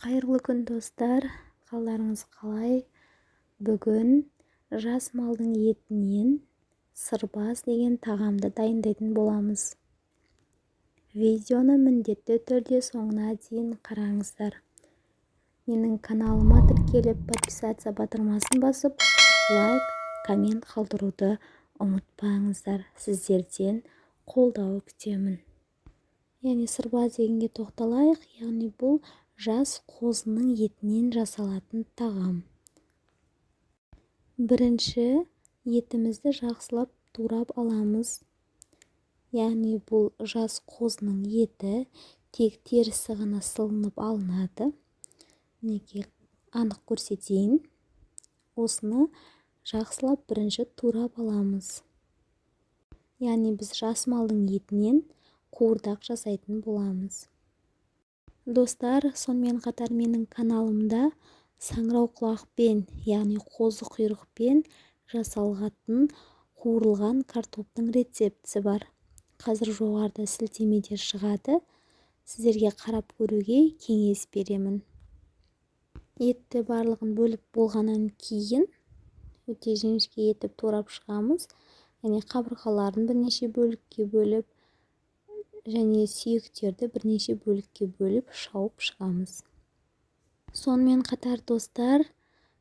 Қайырлы күн достар, қалдарыңыз қалай? Бүгін жас малдың етінен сырбаз деген тағамды дайындайтын боламыз. Видеоны міндетті түрде соңына дейін қараңыздар. Менің каналыма тіркеліп, подписация батырмасын басып, лайк, коммент қалдыруды ұмытпаңыздар. Сіздерден қолдау күтемін. Сырбаз дегенге тоқталайық. Бұл жас қозының етінен жасалатын тағам. Бірінші етімізді жақсылап турап аламыз. Бұл жас қозының еті, тек терісі ғана сылынып алынады. Мінекей анық көрсетейін. Осыны жақсылап бірінші турап аламыз. Біз жас малдың етінен қуырдақ жасайтын боламыз. Достар, сонымен қатар менің каналымда саңырауқұлақпен, қозы құйрықпен жасалған қуырылған картоптың рецептісі бар. Қазір жоғарыда сілтемеде шығады. Сіздерге қарап көруге кеңес беремін. Етті барлығын бөліп болғаннан кейін өте жіңішке етіп турап шығамыз. Қабырғаларын бірнеше бөлікке бөліп, және сүйектерді бірнеше бөлікке бөліп шауып шығамыз. Сонымен қатар достар,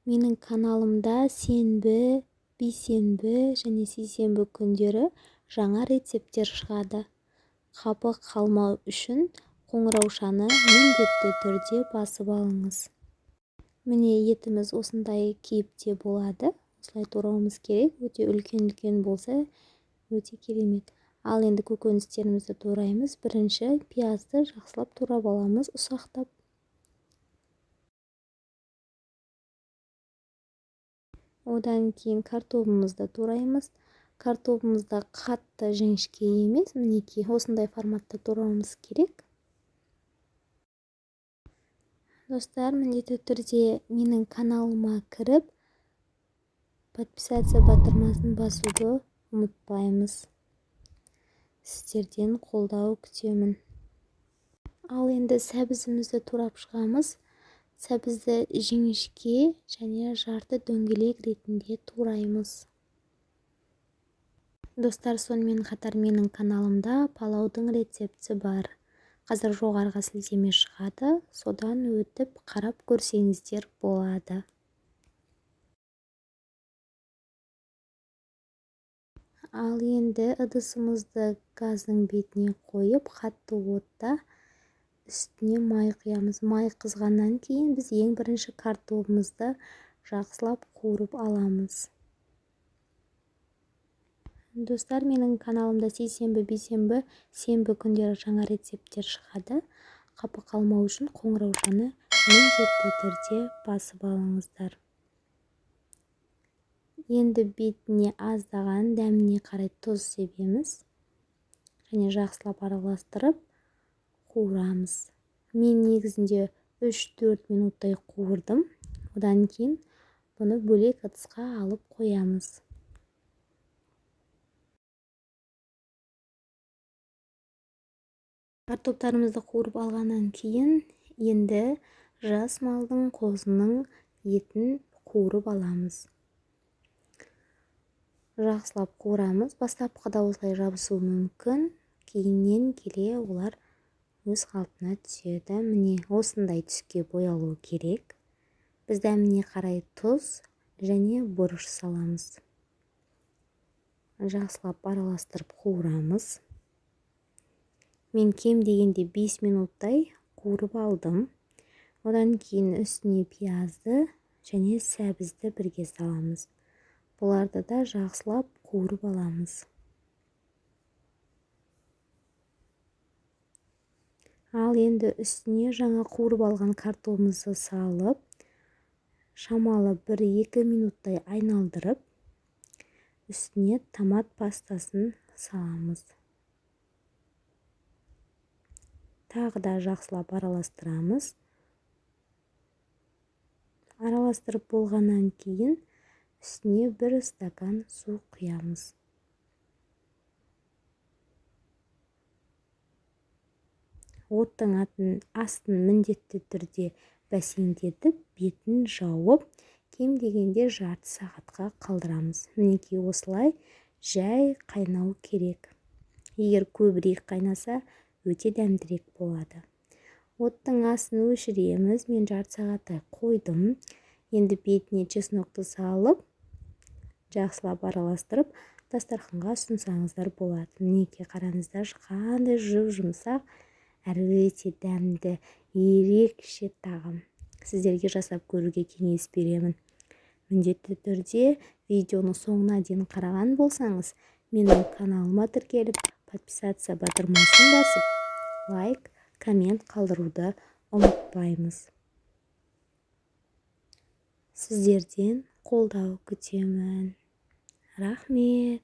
менің каналымда сенбі, бейсенбі және сейсенбі күндері жаңа рецепттер шығады. Қапы қалмау үшін қоңыраушаны міндетті түрде басып алыңыз. Міне етіміз осындай кейіпте болады. Осылай турауымыз керек. Өте үлкен болса өте керемет. Ал енді көкөністерімізді тураймыз. Бірінші пиязды жақсылап турап аламыз, ұсақтап. Одан кейін картопымызды тураймыз. Картопымызда қатты жіңішке емес, мінекей осындай форматта турауымыз керек. Достар, міндетті түрде менің каналыма кіріп, подписация батырмасын басуды ұмытпаймыз. Сіздерден қолдау күтемін. Ал енді сәбізімізді турап шығамыз. Сәбізді жіңішке және жарты дөңгелек ретінде тураймыз. Достар, сонымен қатар менің каналымда палаудың рецептісі бар. Қазір жоғарыға сілтеме шығады. Содан өтіп қарап көрсеңіздер болады. Ал енді ыдысымызды газдың бетіне қойып, қатты отта үстіне май құямыз. Май қызғаннан кейін біз ең бірінші картопымызды жақсылап қуырып аламыз. Достар, менің каналымда сейсенбі, бейсенбі, сенбі күндері жаңа рецепттер шығады. Қапы қалмау үшін қоңыраушаны міндетті түрде басып алыңыздар. Енді бетіне аздаған, дәміне қарай тұз себеміз. Және жақсылап араластырып қуырамыз. Мен негізінде 3-4 минуттай қуырдым. Одан кейін бұны бөлек ыдысқа алып қоямыз. Картоптарымызды қуырып алғаннан кейін енді жас малдың қозының етін қуырып аламыз. Жақсылап қуырамыз. Бастапқыда осылай жабысуы мүмкін. Кейіннен келе олар өз қалпына түседі. Міне осындай түске боялуы керек. Біз дәміне қарай тұз және бұрыш саламыз. Жақсылап араластырып қуырамыз. Мен кем дегенде 5 минуттай қуырып алдым. Одан кейін үстіне пиязды және сәбізді бірге саламыз. Бұларды да жақсылап қуырып аламыз. Ал енді үстіне жаңа қуырып алған картопымызды салып, шамалы 1-2 минуттай айналдырып, үстіне томат пастасын саламыз. Тағы да жақсылап араластырамыз. Араластырып болғаннан кейін үстіне 1 стакан су құямыз. оттың астын міндетті түрде бәсеңдетіп бетін жауып кем дегенде жарты сағатқа қалдырамыз. Мінекей осылай жай қайнау керек. Егер көбірек қайнаса өте дәмдірек болады. Оттың астын өшіреміз. Мен жарты сағаттай қойдым. Енді бетіне чеснокты салып жақсылап араластырып дастарханға ұсынсаңыздар болады. Мінекей қараңыздар, қандай жұп-жұмсақ әрі өте дәмді, ерекше тағам. Сіздерге жасап көруге кеңес беремін. Міндетті түрде видеоны соңына дейін қараған болсаңыз, менің каналыма тіркеліп, подписаться батырмасын басып, лайк, коммент қалдыруды ұмытпаймыз. Сіздерден қолдау күтемін. Рахмет.